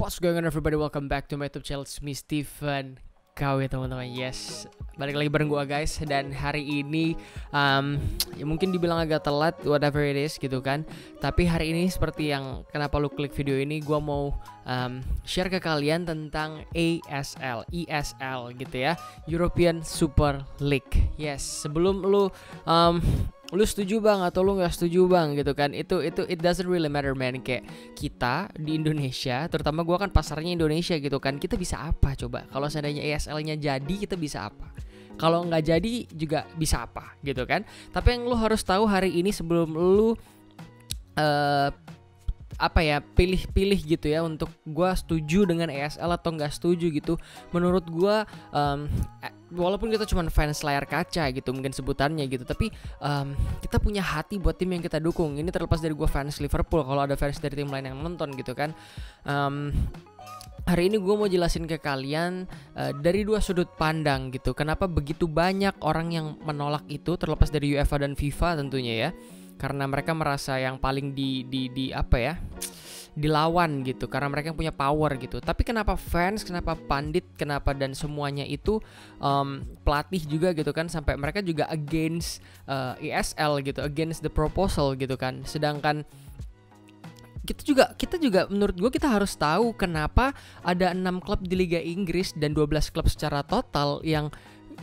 What's going on everybody, welcome back to my YouTube channel. It's me Steven. Kau ya teman-teman, yes, balik lagi bareng gua guys. Dan hari ini ya mungkin dibilang agak telat, whatever it is gitu kan. Tapi hari ini seperti yang kenapa lu klik video ini, gua mau share ke kalian tentang ESL gitu ya, European Super League. Yes, sebelum lu setuju bang atau lu nggak setuju bang gitu kan, itu it doesn't really matter man. Kayak kita di Indonesia, terutama gua kan pasarnya Indonesia gitu kan, kita bisa apa coba kalau seandainya ESL-nya jadi, kita bisa apa? Kalau nggak jadi juga bisa apa gitu kan. Tapi yang lu harus tahu hari ini sebelum lu pilih gitu ya, untuk gua setuju dengan ESL atau nggak setuju gitu. Menurut gua walaupun kita cuma fans layar kaca gitu mungkin sebutannya gitu, tapi kita punya hati buat tim yang kita dukung. Ini terlepas dari gua fans Liverpool, kalau ada fans dari tim lain yang nonton gitu kan. Hari ini gue mau jelasin ke kalian dari dua sudut pandang gitu, kenapa begitu banyak orang yang menolak itu, terlepas dari UEFA dan FIFA tentunya ya. Karena mereka merasa yang paling dilawan gitu, karena mereka yang punya power gitu. Tapi kenapa fans, kenapa pandit, kenapa dan semuanya itu pelatih juga gitu kan, sampai mereka juga against ESL gitu, against the proposal gitu kan. Sedangkan kita juga menurut gue kita harus tahu kenapa ada 6 klub di Liga Inggris dan 12 klub secara total yang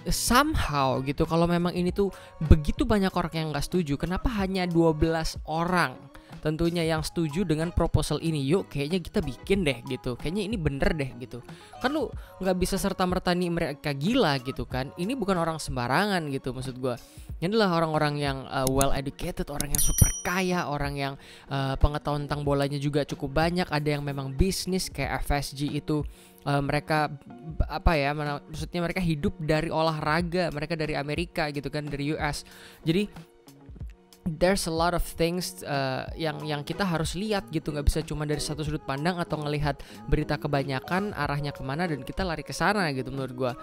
somehow gitu, kalau memang ini tuh begitu banyak orang yang gak setuju, kenapa hanya 12 orang tentunya yang setuju dengan proposal ini? Yuk kayaknya kita bikin deh gitu, kayaknya ini bener deh gitu. Kan lu gak bisa serta-merta nih mereka gila gitu kan. Ini bukan orang sembarangan gitu maksud gue. Ini adalah orang-orang yang well educated, orang yang super kaya, orang yang pengetahuan tentang bolanya juga cukup banyak. Ada yang memang bisnis kayak FSG itu, mereka maksudnya mereka hidup dari olahraga, mereka dari Amerika gitu kan, dari US. Jadi there's a lot of things yang kita harus lihat gitu, nggak bisa cuma dari satu sudut pandang atau ngelihat berita kebanyakan arahnya kemana dan kita lari ke sana gitu. Menurut gue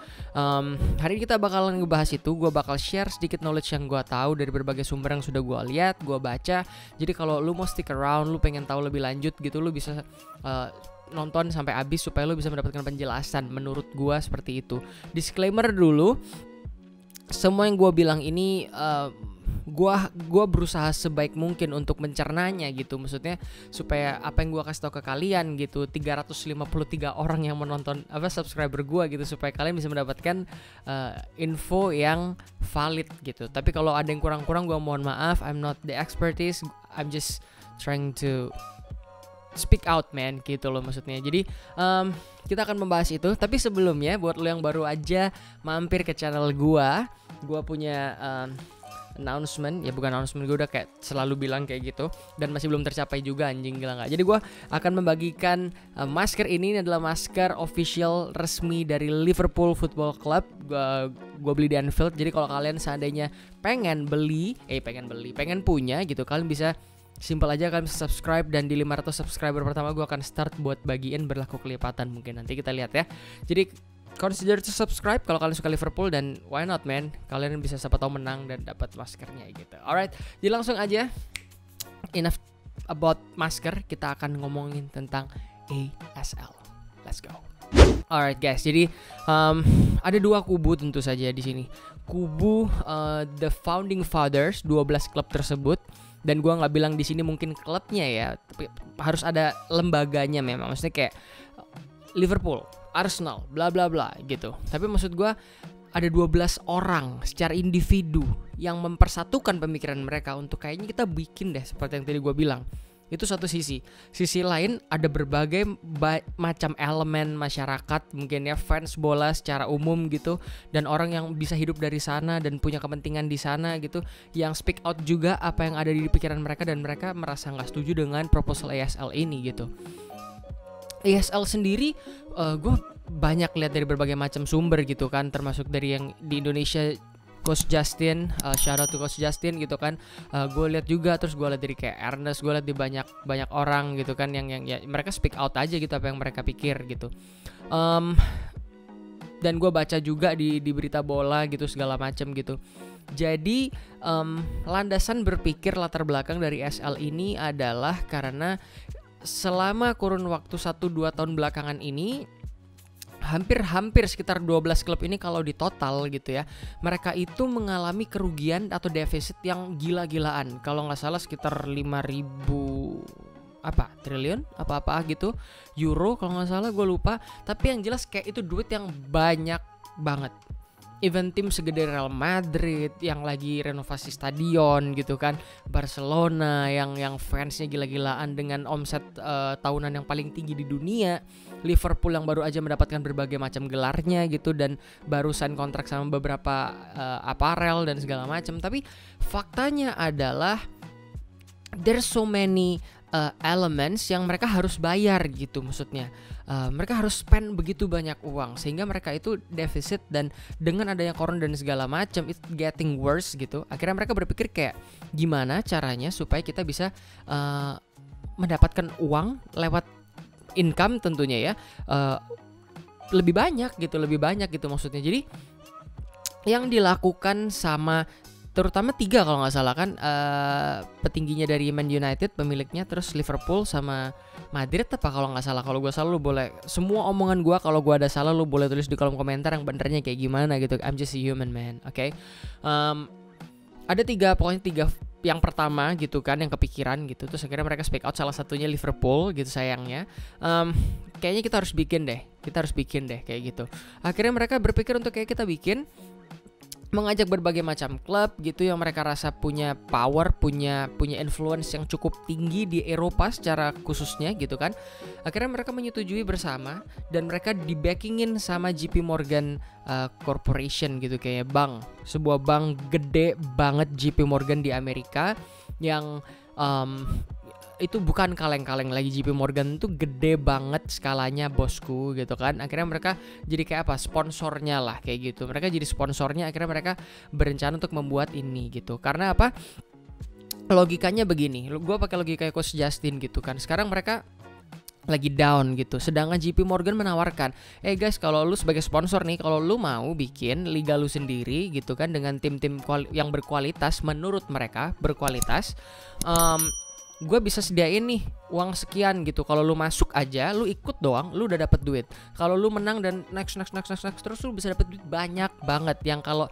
hari ini kita bakalan ngebahas itu. Gue bakal share sedikit knowledge yang gue tahu dari berbagai sumber yang sudah gue lihat, gue baca. Jadi kalau lu mau stick around, lu pengen tahu lebih lanjut gitu, lu bisa nonton sampai habis supaya lu bisa mendapatkan penjelasan. Menurut gue seperti itu. Disclaimer dulu, semua yang gue bilang ini Gua berusaha sebaik mungkin untuk mencernanya gitu, maksudnya supaya apa yang gua kasih tau ke kalian gitu, 353 orang yang menonton subscriber gua gitu, supaya kalian bisa mendapatkan info yang valid gitu. Tapi kalau ada yang kurang-kurang, gua mohon maaf. I'm not the expertise, I'm just trying to speak out man gitu loh maksudnya. Jadi kita akan membahas itu. Tapi sebelumnya buat lo yang baru aja mampir ke channel gua punya announcement, ya bukan announcement, gue udah kayak selalu bilang kayak gitu dan masih belum tercapai juga, anjing gila nggak. Jadi gue akan membagikan masker ini adalah masker official resmi dari Liverpool Football Club. Gue beli di Anfield. Jadi kalau kalian seandainya pengen punya gitu, kalian bisa simple aja, kalian bisa subscribe, dan di 500 subscriber pertama gue akan start buat bagiin berlaku kelipatan, mungkin nanti kita lihat ya. Jadi consider to subscribe kalau kalian suka Liverpool, dan why not man, kalian bisa siapa tahu menang dan dapat maskernya gitu. Alright, jadi langsung aja, enough about masker, kita akan ngomongin tentang ESL. Let's go. Alright guys, jadi ada dua kubu tentu saja di sini. Kubu the founding fathers, 12 klub tersebut. Dan gua nggak bilang di sini mungkin klubnya ya, tapi harus ada lembaganya memang. Maksudnya kayak Liverpool, Arsenal, bla bla bla gitu. Tapi maksud gue ada 12 orang secara individu yang mempersatukan pemikiran mereka untuk kayaknya kita bikin deh seperti yang tadi gue bilang. Itu satu sisi. Sisi lain ada berbagai macam elemen masyarakat, mungkin ya fans bola secara umum gitu, dan orang yang bisa hidup dari sana dan punya kepentingan di sana gitu, yang speak out juga apa yang ada di pikiran mereka, dan mereka merasa nggak setuju dengan proposal ESL ini gitu. ESL sendiri gue banyak lihat dari berbagai macam sumber gitu kan, termasuk dari yang di Indonesia, Coach Justin, shout out to Coach Justin gitu kan. Gue lihat juga, terus gue lihat dari kayak Ernest, gue lihat di banyak orang gitu kan yang ya mereka speak out aja gitu apa yang mereka pikir gitu. Dan gue baca juga di berita bola gitu segala macam gitu. Jadi landasan berpikir latar belakang dari ESL ini adalah karena selama kurun waktu 1-2 tahun belakangan ini hampir sekitar 12 klub ini kalau di total gitu ya, mereka itu mengalami kerugian atau defisit yang gila-gilaan. Kalau nggak salah sekitar 5.000 triliun apa gitu euro kalau nggak salah, gue lupa. Tapi yang jelas kayak itu duit yang banyak banget. Even tim segede Real Madrid yang lagi renovasi stadion gitu kan, Barcelona yang fansnya gila-gilaan dengan omset tahunan yang paling tinggi di dunia, Liverpool yang baru aja mendapatkan berbagai macam gelarnya gitu dan baru sign kontrak sama beberapa apparel dan segala macam. Tapi faktanya adalah there's so many elements yang mereka harus bayar gitu, maksudnya mereka harus spend begitu banyak uang sehingga mereka itu defisit, dan dengan adanya corona dan segala macam it's getting worse gitu. Akhirnya mereka berpikir kayak gimana caranya supaya kita bisa mendapatkan uang lewat income tentunya ya, lebih banyak gitu maksudnya. Jadi yang dilakukan sama terutama 3 kalau nggak salah kan, petingginya dari Man United pemiliknya, terus Liverpool sama Madrid apa kalau nggak salah. Kalau gue salah lu boleh, semua omongan gue kalau gue ada salah lu boleh tulis di kolom komentar yang benernya kayak gimana gitu. I'm just a human man, oke? Ada 3 yang pertama gitu kan yang kepikiran gitu, terus akhirnya mereka speak out, salah satunya Liverpool gitu sayangnya. Kayaknya kita harus bikin deh kayak gitu. Akhirnya mereka berpikir untuk kayak kita bikin, mengajak berbagai macam klub gitu yang mereka rasa punya power, punya influence yang cukup tinggi di Eropa secara khususnya gitu kan. Akhirnya mereka menyetujui bersama dan mereka dibackingin sama JP Morgan Corporation gitu, kayak sebuah bank gede banget, JP Morgan di Amerika yang itu bukan kaleng-kaleng lagi. JP Morgan itu gede banget skalanya bosku gitu kan. Akhirnya mereka jadi kayak sponsornya lah kayak gitu. Mereka jadi sponsornya, akhirnya mereka berencana untuk membuat ini gitu. Karena apa? Logikanya begini, gue pakai logika Coach Justin gitu kan. Sekarang mereka lagi down gitu, sedangkan JP Morgan menawarkan, guys, kalau lu sebagai sponsor nih, kalau lu mau bikin liga lu sendiri gitu kan dengan tim-tim yang berkualitas, menurut mereka berkualitas, gue bisa sediain nih uang sekian gitu. Kalau lu masuk aja, lu ikut doang, lu udah dapet duit. Kalau lu menang dan next terus, lu bisa dapet duit banyak banget. Yang kalau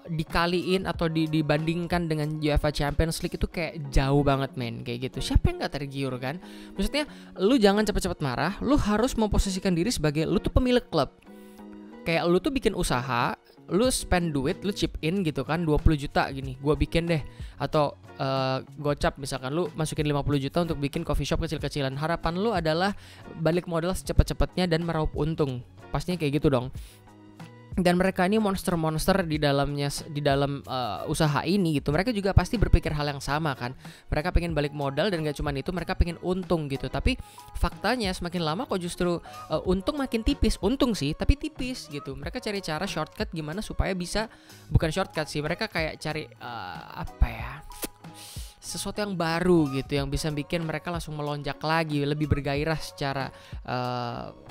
dikaliin atau dibandingkan dengan UEFA Champions League itu kayak jauh banget men, kayak gitu. Siapa yang gak tergiur kan? Maksudnya lu jangan cepet-cepet marah. Lu harus memposisikan diri sebagai lu tuh pemilik klub. Kayak lu tuh bikin usaha, lu spend duit, lu chip in gitu kan, 20 juta gini, gue bikin deh. Atau gocap misalkan, lu masukin 50 juta untuk bikin coffee shop kecil-kecilan. Harapan lu adalah balik modal secepat-cepatnya dan meraup untung. Pastinya kayak gitu dong. Dan mereka ini monster-monster di dalam usaha ini gitu. Mereka juga pasti berpikir hal yang sama kan. Mereka pengen balik modal dan gak cuma itu, mereka pengen untung gitu. Tapi faktanya semakin lama kok justru untung makin tipis. Untung sih tapi tipis gitu. Mereka cari cara shortcut gimana supaya bisa, bukan shortcut sih, mereka kayak cari sesuatu yang baru gitu, yang bisa bikin mereka langsung melonjak lagi, lebih bergairah secara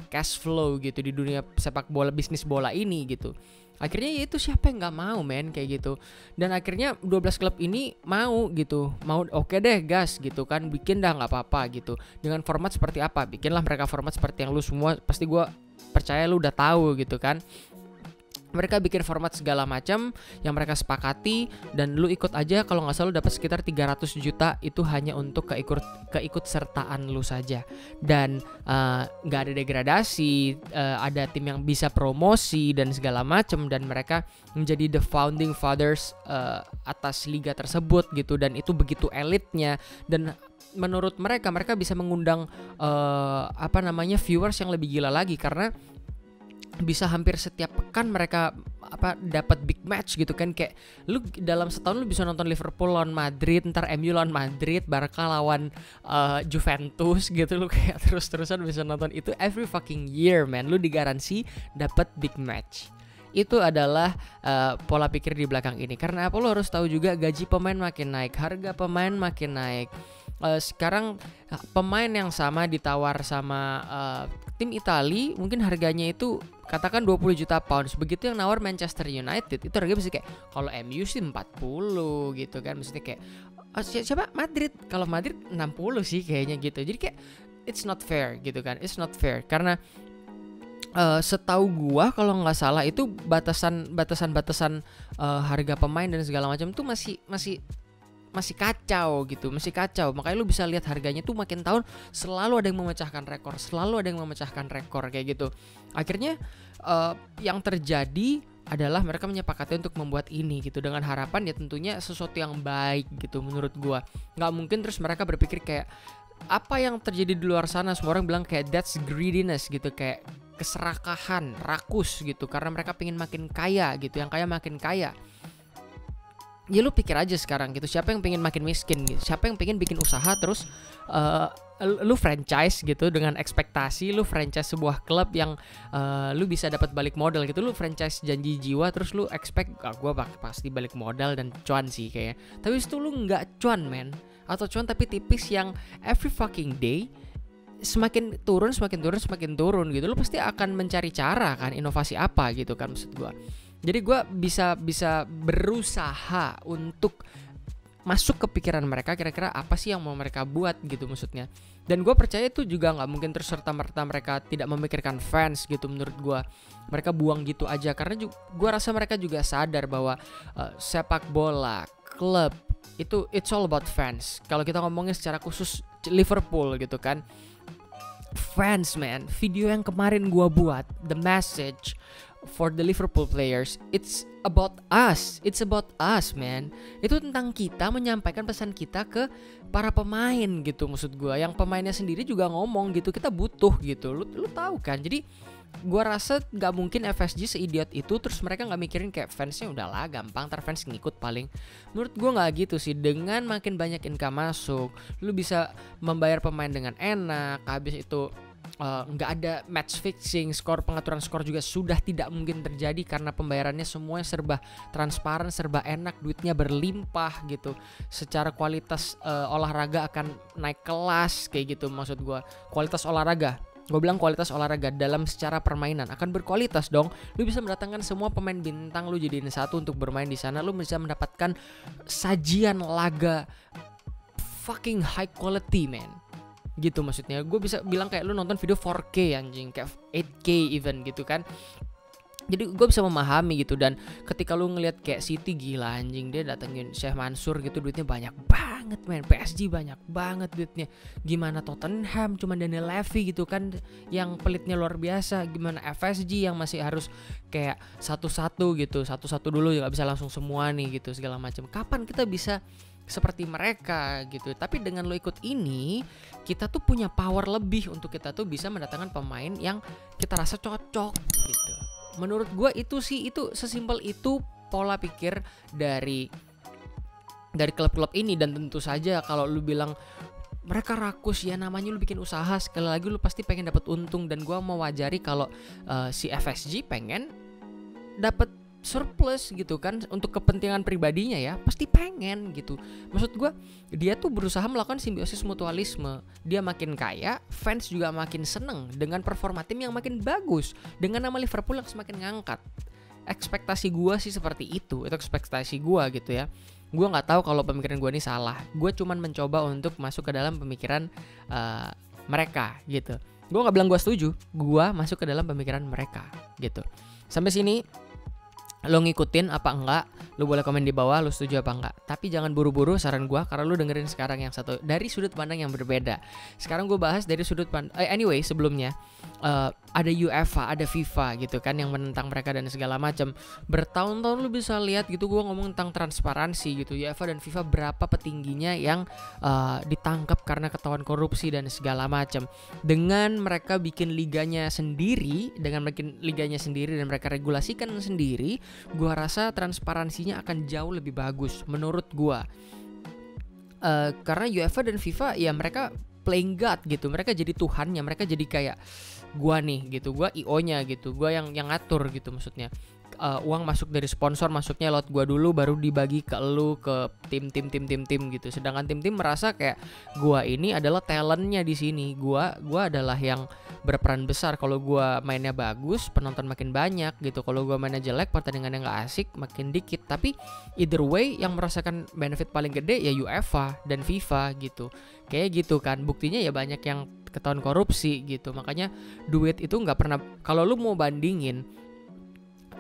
cash flow gitu di dunia sepak bola, bisnis bola ini gitu. Akhirnya ya itu, siapa yang gak mau men kayak gitu. Dan akhirnya 12 klub ini mau gitu, mau oke deh gas gitu kan, bikin dah gak apa-apa gitu. Dengan format seperti apa, bikinlah mereka format seperti yang lu semua pasti gue percaya lu udah tahu gitu kan. Mereka bikin format segala macam yang mereka sepakati, dan lu ikut aja. Kalau nggak salah lu dapat sekitar 300 juta itu hanya untuk keikut sertaan lu saja, dan nggak ada degradasi, ada tim yang bisa promosi dan segala macam, dan mereka menjadi the founding fathers atas liga tersebut gitu, dan itu begitu elitnya. Dan menurut mereka bisa mengundang viewers yang lebih gila lagi, karena bisa hampir setiap pekan mereka dapat big match gitu kan. Kayak lu dalam setahun lu bisa nonton Liverpool lawan Madrid, ntar MU lawan Madrid, Barca lawan Juventus gitu. Lu kayak terus-terusan bisa nonton itu every fucking year man. Lu digaransi dapat big match. Itu adalah pola pikir di belakang ini. Karena apa? Lu harus tahu juga gaji pemain makin naik, harga pemain makin naik, Sekarang pemain yang sama ditawar sama tim Itali, mungkin harganya itu katakan 20 juta pounds. Begitu yang nawar Manchester United, itu harganya bisa kayak kalau MU sih 40 gitu kan. Maksudnya kayak siapa Madrid, kalau Madrid 60 sih kayaknya gitu. Jadi kayak it's not fair gitu kan. It's not fair karena setahu gua kalau nggak salah itu batasan harga pemain dan segala macam tuh masih kacau gitu, masih kacau. Makanya lu bisa lihat harganya tuh makin tahun selalu ada yang memecahkan rekor kayak gitu. Akhirnya yang terjadi adalah mereka menyepakati untuk membuat ini gitu dengan harapan ya tentunya sesuatu yang baik gitu menurut gua. Nggak mungkin terus mereka berpikir kayak apa yang terjadi di luar sana, semua orang bilang kayak that's greediness gitu, kayak keserakahan, rakus gitu, karena mereka pengen makin kaya gitu, yang kaya makin kaya. Ya lu pikir aja sekarang gitu, siapa yang pengen makin miskin gitu, siapa yang pengen bikin usaha terus lu franchise gitu dengan ekspektasi lu franchise sebuah klub yang lu bisa dapat balik modal gitu, lu franchise janji jiwa terus lu expect gua pasti balik modal dan cuan sih kayaknya, tapi itu lu nggak cuan men, atau cuan tapi tipis yang every fucking day semakin turun gitu. Lu pasti akan mencari cara kan, inovasi apa gitu kan maksud gue. Jadi gue bisa berusaha untuk masuk ke pikiran mereka, kira-kira apa sih yang mau mereka buat gitu maksudnya. Dan gue percaya itu juga nggak mungkin terus serta-merta mereka tidak memikirkan fans gitu. Menurut gue mereka buang gitu aja, karena gue rasa mereka juga sadar bahwa sepak bola, klub itu it's all about fans. Kalau kita ngomongin secara khusus Liverpool gitu kan, fans man, video yang kemarin gua buat, the message for the Liverpool players, it's about us man. Itu tentang kita menyampaikan pesan kita ke para pemain gitu maksud gua. Yang pemainnya sendiri juga ngomong gitu, kita butuh gitu, lu tahu kan. Jadi gua rasa gak mungkin FSG seidiot itu terus mereka gak mikirin kayak fansnya udahlah gampang, ntar fans ngikut paling. Menurut gua gak gitu sih. Dengan makin banyak income masuk, lu bisa membayar pemain dengan enak. Habis itu gak ada match fixing, pengaturan skor juga sudah tidak mungkin terjadi karena pembayarannya semuanya serba transparan, serba enak, duitnya berlimpah gitu. Secara kualitas olahraga akan naik kelas kayak gitu maksud gua. Kualitas olahraga, gue bilang kualitas olahraga dalam secara permainan akan berkualitas dong. Lu bisa mendatangkan semua pemain bintang, lu jadiin satu untuk bermain di sana. Lu bisa mendapatkan sajian laga fucking high quality man. Gitu maksudnya. Gue bisa bilang kayak lu nonton video 4K anjing, kayak 8K even gitu kan. Jadi gue bisa memahami gitu. Dan ketika lu ngelihat kayak City, gila anjing, dia datengin Sheikh Mansur gitu, duitnya banyak banget men. PSG banyak banget duitnya. Gimana Tottenham cuma Daniel Levy gitu kan yang pelitnya luar biasa. Gimana FSG yang masih harus kayak satu-satu gitu, satu-satu dulu, ya gak bisa langsung semua nih gitu segala macam. Kapan kita bisa seperti mereka gitu? Tapi dengan lo ikut ini, kita tuh punya power lebih untuk kita tuh bisa mendatangkan pemain yang kita rasa cocok gitu. Menurut gue itu sih, itu sesimpel itu pola pikir dari klub-klub ini. Dan tentu saja kalau lu bilang mereka rakus, ya namanya lu bikin usaha, sekali lagi lu pasti pengen dapat untung. Dan gue mewajari kalau si FSG pengen dapat surplus gitu kan untuk kepentingan pribadinya, ya pasti pengen gitu. Maksud gue dia tuh berusaha melakukan simbiosis mutualisme. Dia makin kaya, fans juga makin seneng dengan performa tim yang makin bagus, dengan nama Liverpool yang semakin ngangkat. Ekspektasi gue sih seperti itu ekspektasi gue gitu ya. Gue nggak tahu kalau pemikiran gue ini salah. Gue cuman mencoba untuk masuk ke dalam pemikiran mereka gitu. Gue nggak bilang gue setuju, gue masuk ke dalam pemikiran mereka gitu. Sampai sini lo ngikutin apa enggak? Lo boleh komen di bawah lo setuju apa enggak. Tapi jangan buru-buru saran gue, karena lo dengerin sekarang yang satu dari sudut pandang yang berbeda. Sekarang gue bahas dari sudut pandang anyway, sebelumnya ada UEFA, ada FIFA gitu kan yang menentang mereka dan segala macam. Bertahun-tahun lo bisa lihat gitu gue ngomong tentang transparansi gitu. UEFA dan FIFA berapa petingginya yang ditangkap karena ketahuan korupsi dan segala macam. Dengan mereka bikin liganya sendiri, dan mereka regulasikan sendiri, gue rasa transparansinya akan jauh lebih bagus menurut gue. Karena UEFA dan FIFA ya mereka playing God gitu, mereka jadi Tuhannya, mereka jadi kayak gue nih gitu, gue IO nya gitu, gue yang ngatur gitu maksudnya. uang masuk dari sponsor, masuknya lewat gua dulu, baru dibagi ke lu, ke tim gitu. Sedangkan tim merasa kayak gua ini adalah talentnya di sini. Gua adalah yang berperan besar. Kalau gua mainnya bagus, penonton makin banyak gitu. Kalau gua mainnya jelek, pertandingannya nggak asik, makin dikit. Tapi either way, yang merasakan benefit paling gede ya UEFA dan FIFA gitu. Kayak gitu kan. Buktinya ya banyak yang ketahuan korupsi gitu. Makanya duit itu nggak pernah, kalau lu mau bandingin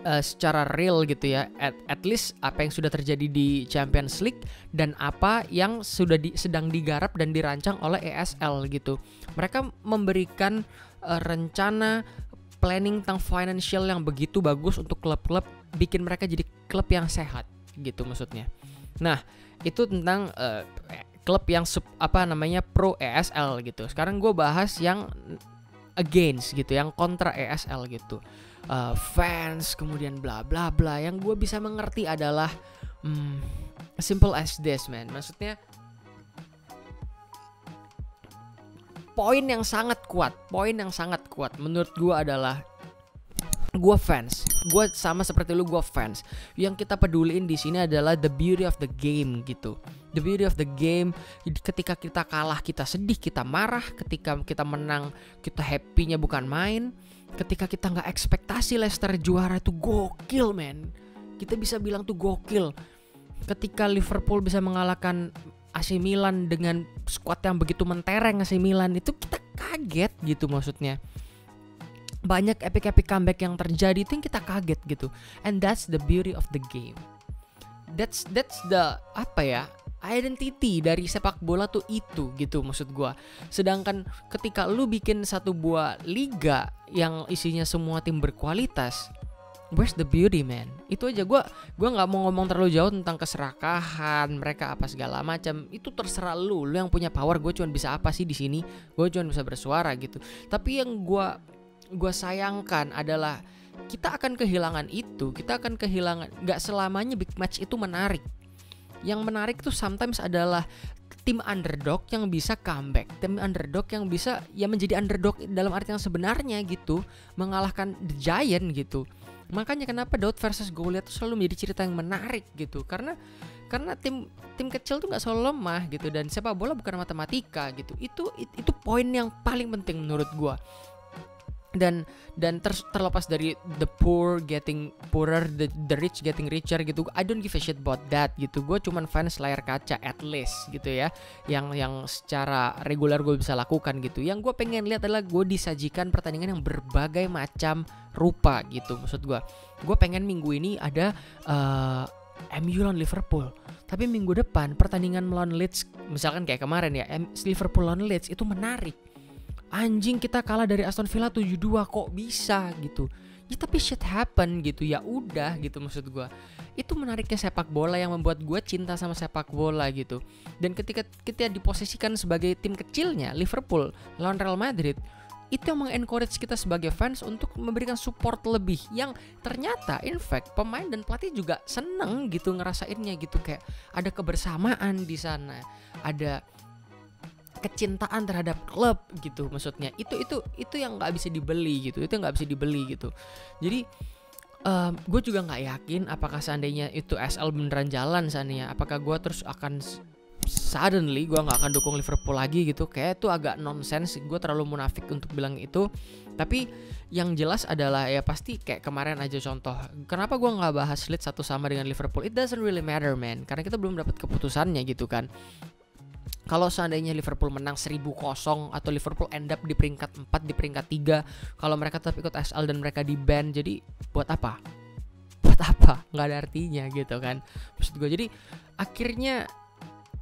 secara real gitu ya, at least apa yang sudah terjadi di Champions League dan apa yang sedang digarap dan dirancang oleh ESL gitu. Mereka memberikan rencana planning tentang financial yang begitu bagus untuk klub-klub, bikin mereka jadi klub yang sehat gitu maksudnya. Nah, itu tentang klub yang pro ESL gitu. Sekarang gue bahas yang against gitu, yang kontra ESL gitu. Fans kemudian bla bla bla. Yang gue bisa mengerti adalah simple as this man. Maksudnya poin yang sangat kuat menurut gue adalah gue fans. Gue sama seperti lu, gue fans. Yang kita peduliin di sini adalah the beauty of the game gitu. The beauty of the game. Ketika kita kalah kita sedih, kita marah. Ketika kita menang kita happy-nya bukan main. Ketika kita nggak ekspektasi Leicester juara itu gokil man. Kita bisa bilang tuh gokil. Ketika Liverpool bisa mengalahkan AC Milan dengan skuad yang begitu mentereng AC Milan, itu kita kaget gitu maksudnya. Banyak epic comeback yang terjadi itu yang kita kaget gitu. And that's the beauty of the game. That's the identity dari sepak bola tuh itu gitu maksud gua. Sedangkan ketika lu bikin satu buah liga yang isinya semua tim berkualitas, where's the beauty man? Itu aja. Gua nggak mau ngomong terlalu jauh tentang keserakahan mereka apa segala macam. Itu terserah lu yang punya power. Gue cuma bisa apa sih di sini? Gue cuma bisa bersuara gitu. Tapi yang gua sayangkan adalah kita akan kehilangan itu. Kita akan kehilangan. Nggak selamanya big match itu menarik. Yang menarik tuh sometimes adalah tim underdog yang bisa comeback, tim underdog yang bisa ya menjadi underdog dalam arti yang sebenarnya gitu, mengalahkan the giant gitu. Makanya kenapa Daud versus Goliath tuh selalu menjadi cerita yang menarik gitu, karena tim kecil tuh nggak selalu lemah gitu, dan sepak bola bukan matematika gitu. Itu poin yang paling penting menurut gua. Dan terlepas dari the poor getting poorer, the rich getting richer gitu, I don't give a shit about that gitu. Gue cuman fans layar kaca at least gitu ya, yang secara reguler gue bisa lakukan gitu. Yang gue pengen lihat adalah gue disajikan pertandingan yang berbagai macam rupa gitu. Maksud gue pengen minggu ini ada MU lawan Liverpool, tapi minggu depan pertandingan melawan Leeds misalkan kayak kemarin ya, Liverpool lawan Leeds itu menarik. Anjing, kita kalah dari Aston Villa 7-2, kok bisa gitu. Ya tapi shit happen gitu, ya udah gitu maksud gue. Itu menariknya sepak bola yang membuat gue cinta sama sepak bola gitu. Dan ketika kita diposisikan sebagai tim kecilnya Liverpool lawan Real Madrid, itu yang mengencourage kita sebagai fans untuk memberikan support lebih, yang ternyata in fact pemain dan pelatih juga seneng gitu ngerasainnya gitu. Kayak ada kebersamaan di sana, ada kecintaan terhadap klub gitu maksudnya. Itu yang nggak bisa dibeli gitu, Jadi gue juga nggak yakin apakah seandainya itu SL beneran jalan seandainya, apakah gue terus akan suddenly gue nggak akan dukung Liverpool lagi gitu. Kayak itu agak nonsense, gue terlalu munafik untuk bilang itu. Tapi yang jelas adalah ya pasti kayak kemarin aja contoh, kenapa gue nggak bahas Leeds satu sama dengan Liverpool, it doesn't really matter man, karena kita belum dapat keputusannya gitu kan. Kalau seandainya Liverpool menang 1000-0 atau Liverpool end up di peringkat 4, di peringkat 3, kalau mereka tetap ikut SL dan mereka di ban, jadi buat apa? Nggak ada artinya gitu kan. Maksud gue, jadi akhirnya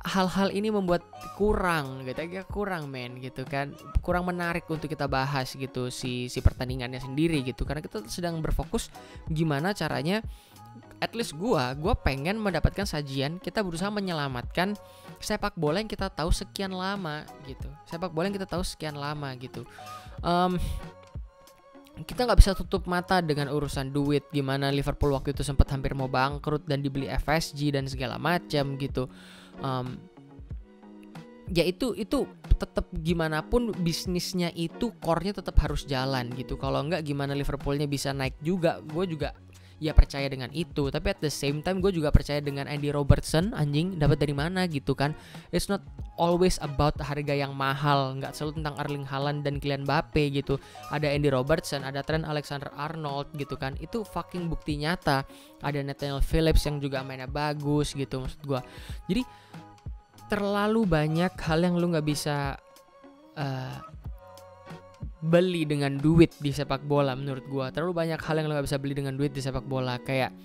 hal-hal ini membuat kurang men gitu kan, kurang menarik untuk kita bahas gitu si pertandingannya sendiri gitu, karena kita sedang berfokus gimana caranya. At least gue pengen mendapatkan sajian, kita berusaha menyelamatkan sepak bola yang kita tahu sekian lama gitu. Kita nggak bisa tutup mata dengan urusan duit, gimana Liverpool waktu itu sempat hampir mau bangkrut dan dibeli FSG dan segala macam gitu. Ya itu tetap gimana pun bisnisnya itu core-nya tetap harus jalan gitu. Kalau enggak gimana Liverpoolnya bisa naik juga. Gue juga ya percaya dengan itu. Tapi at the same time gue juga percaya dengan Andy Robertson. Anjing, dapat dari mana gitu kan. It's not always about harga yang mahal, nggak selalu tentang Erling Haaland dan Kylian Mbappe gitu. Ada Andy Robertson, ada Trent Alexander-Arnold gitu kan. Itu fucking bukti nyata. Ada Nathaniel Phillips yang juga mainnya bagus gitu maksud gue. Jadi terlalu banyak hal yang lu nggak bisa beli dengan duit di sepak bola menurut gue. Terlalu banyak hal yang lo gak bisa beli dengan duit di sepak bola. Kayak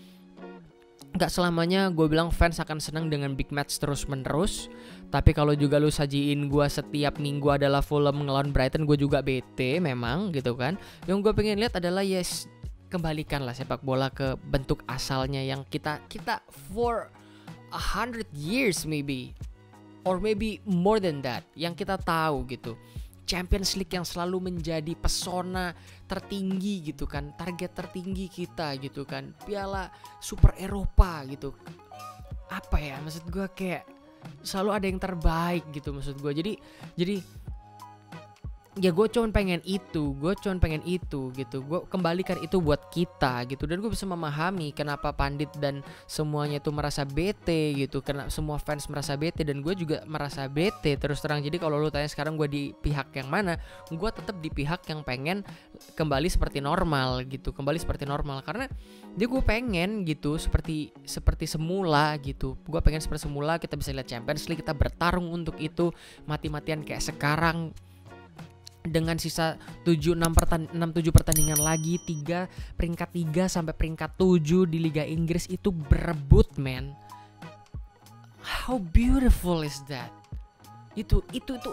gak selamanya gue bilang fans akan senang dengan big match terus menerus. Tapi kalau juga lu sajiin gue setiap minggu adalah Fulham ngelawan Brighton, gue juga bete memang gitu kan. Yang gue pengen lihat adalah kembalikanlah sepak bola ke bentuk asalnya yang kita for 100 years maybe, or maybe more than that, yang kita tahu gitu. Champions League yang selalu menjadi pesona tertinggi gitu kan, target tertinggi kita gitu kan, Piala Super Eropa gitu. Apa ya, maksud gue kayak selalu ada yang terbaik gitu maksud gue. Jadi ya gue cuma pengen itu gitu. Gue kembalikan itu buat kita gitu. Dan gue bisa memahami kenapa Pandit dan semuanya itu merasa bete gitu, karena semua fans merasa bete dan gue juga merasa bete terus terang. Jadi kalau lu tanya sekarang gue di pihak yang mana, gue tetap di pihak yang pengen kembali seperti normal gitu, karena dia gue pengen gitu seperti semula gitu. Gue pengen seperti semula, kita bisa lihat Champions League, kita bertarung untuk itu mati-matian kayak sekarang. Dengan sisa 6-7 pertandingan lagi, peringkat 3 sampai peringkat 7 di Liga Inggris itu berebut, man. How beautiful is that? Itu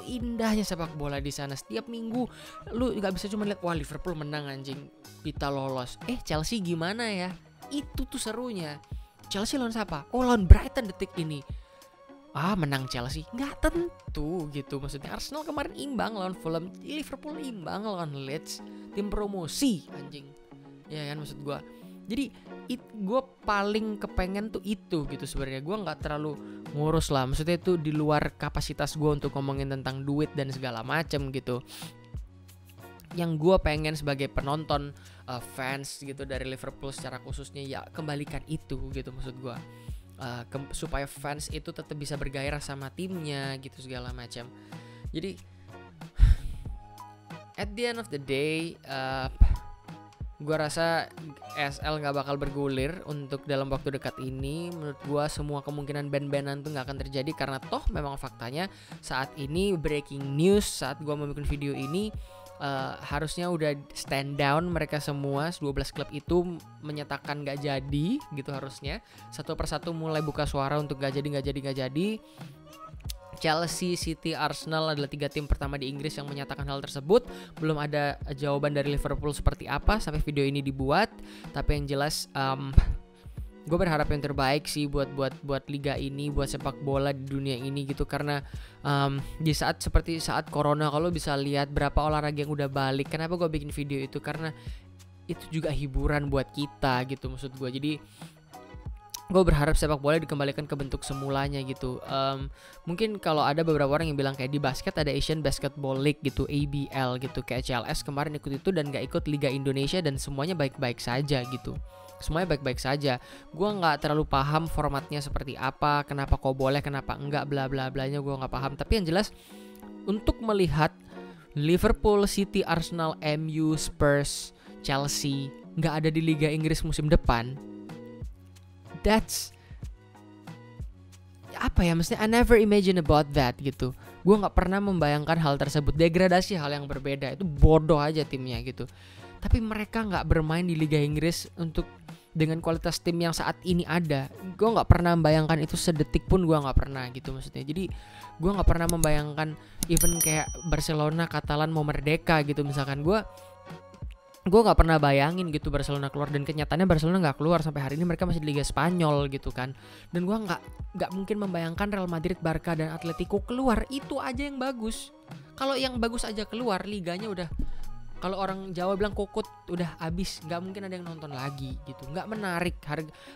indahnya sepak bola di sana. Setiap minggu lu nggak bisa cuma lihat wah Liverpool menang anjing, kita lolos. Chelsea gimana ya? Itu tuh serunya. Chelsea lawan siapa? Oh, lawan Brighton detik ini. Menang Chelsea? Nggak tentu gitu. Maksudnya Arsenal kemarin imbang lawan Fulham, Liverpool imbang lawan Leeds, tim promosi anjing. Ya kan maksud gue. Jadi gue paling kepengen tuh itu gitu sebenarnya. Gue nggak terlalu ngurus lah. Maksudnya itu di luar kapasitas gue untuk ngomongin tentang duit dan segala macem gitu. Yang gue pengen sebagai penonton, fans gitu dari Liverpool secara khususnya, ya kembalikan itu gitu maksud gue. Supaya fans itu tetap bisa bergairah sama timnya gitu segala macam. Jadi at the end of the day, gue rasa SL nggak bakal bergulir untuk dalam waktu dekat ini. Menurut gue semua kemungkinan ban-banan tuh nggak akan terjadi, karena toh memang faktanya saat ini breaking news saat gue membuat video ini, harusnya udah stand down mereka semua. 12 klub itu menyatakan gak jadi gitu harusnya. Satu persatu mulai buka suara untuk gak jadi. Chelsea, City, Arsenal adalah 3 tim pertama di Inggris yang menyatakan hal tersebut. Belum ada jawaban dari Liverpool seperti apa sampai video ini dibuat. Tapi yang jelas gue berharap yang terbaik sih buat liga ini, buat sepak bola di dunia ini gitu. Karena di saat seperti saat corona, kalau bisa lihat berapa olahraga yang udah balik. Kenapa gue bikin video itu? Karena itu juga hiburan buat kita gitu maksud gue. Jadi gue berharap sepak bola dikembalikan ke bentuk semulanya gitu. Mungkin kalau ada beberapa orang yang bilang kayak di basket ada Asian Basketball League gitu, ABL gitu, kayak CLS kemarin ikut itu dan gak ikut Liga Indonesia, dan semuanya baik-baik saja gitu. Semuanya baik-baik saja. Gue nggak terlalu paham formatnya seperti apa, kenapa kok boleh, kenapa enggak, bla bla blanya gue nggak paham. Tapi yang jelas untuk melihat Liverpool, City, Arsenal, MU, Spurs, Chelsea nggak ada di Liga Inggris musim depan, that's apa ya, maksudnya I never imagine about that gitu. Gue nggak pernah membayangkan hal tersebut. Degradasi hal yang berbeda, itu bodoh aja timnya gitu. Tapi mereka nggak bermain di Liga Inggris dengan kualitas tim yang saat ini ada. Gue nggak pernah membayangkan itu sedetik pun, gue nggak pernah gitu maksudnya. Jadi gue nggak pernah membayangkan even kayak Barcelona, Catalan mau merdeka gitu misalkan. Gue nggak pernah bayangin gitu Barcelona keluar, dan kenyataannya Barcelona nggak keluar. Sampai hari ini mereka masih di Liga Spanyol gitu kan. Dan gue nggak mungkin membayangkan Real Madrid, Barca dan Atletico keluar. Itu aja yang bagus. Kalau yang bagus aja keluar, liganya udah, kalau orang Jawa bilang kokot, udah habis, nggak mungkin ada yang nonton lagi gitu, nggak menarik.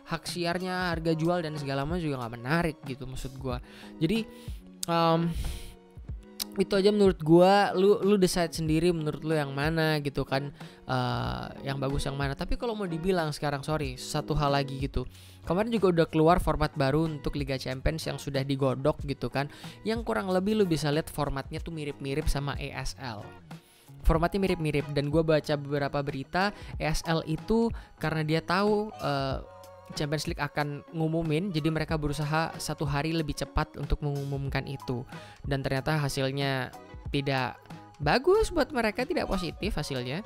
Hak siarnya, harga jual dan segala macam juga nggak menarik gitu maksud gue. Jadi Itu aja menurut gua, lu decide sendiri menurut lu yang mana gitu kan, yang bagus yang mana. Tapi kalau mau dibilang sekarang, sorry, satu hal lagi gitu. Kemarin juga udah keluar format baru untuk Liga Champions yang sudah digodok gitu kan, yang kurang lebih lu bisa lihat formatnya tuh mirip-mirip sama ESL. Formatnya mirip-mirip, dan gue baca beberapa berita ESL itu karena dia tahu Champions League akan ngumumin, jadi mereka berusaha 1 hari lebih cepat untuk mengumumkan itu. Dan ternyata hasilnya tidak bagus buat mereka, tidak positif hasilnya.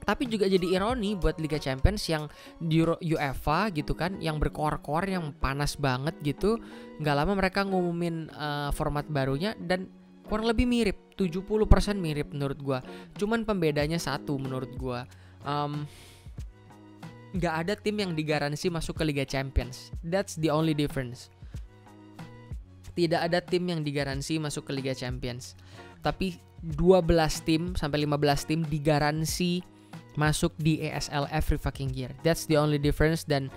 Tapi juga jadi ironi buat Liga Champions yang di UEFA gitu kan, yang berkoar-koar, yang panas banget gitu. Gak lama mereka ngumumin format barunya dan kurang lebih mirip, 70% mirip menurut gua. Cuman pembedanya satu menurut gua. Nggak ada tim yang digaransi masuk ke Liga Champions. That's the only difference. Tidak ada tim yang digaransi masuk ke Liga Champions. Tapi 12 tim sampai 15 tim digaransi masuk di ESL every fucking year. That's the only difference. Dan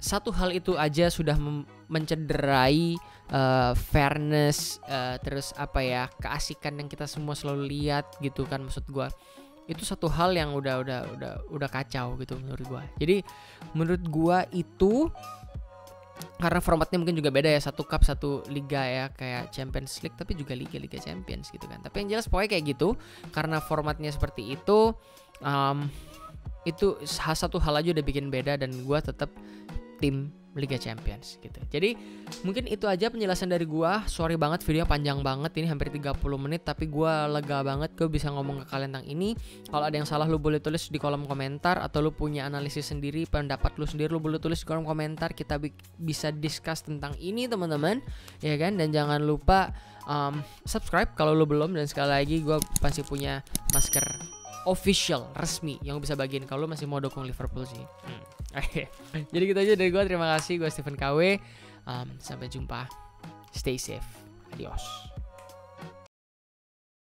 satu hal itu aja sudah mencederai fairness, terus apa ya, keasikan yang kita semua selalu lihat gitu kan, maksud gua. Itu satu hal yang udah kacau gitu menurut gua. Jadi menurut gua itu karena formatnya mungkin juga beda ya, satu cup satu liga ya, kayak Champions League tapi juga Liga Champions gitu kan. Tapi yang jelas pokoknya kayak gitu, karena formatnya seperti itu satu hal aja udah bikin beda, dan gua tetap tim Liga Champions gitu. Jadi mungkin itu aja penjelasan dari gua. Sorry banget video panjang banget, ini hampir 30 menit, tapi gua lega banget gue bisa ngomong ke kalian tentang ini. Kalau ada yang salah lu boleh tulis di kolom komentar, atau lu punya analisis sendiri, pendapat lu sendiri, lu boleh tulis di kolom komentar. Kita bisa discuss tentang ini teman-teman, ya kan? Dan jangan lupa subscribe kalau lu belum. Dan sekali lagi gue pasti punya masker official resmi yang bisa bagiin kalau masih mau dukung Liverpool sih. Jadi gitu aja dari gue. Terima kasih. Gue Stephen KW. Sampai jumpa. Stay safe. Adios.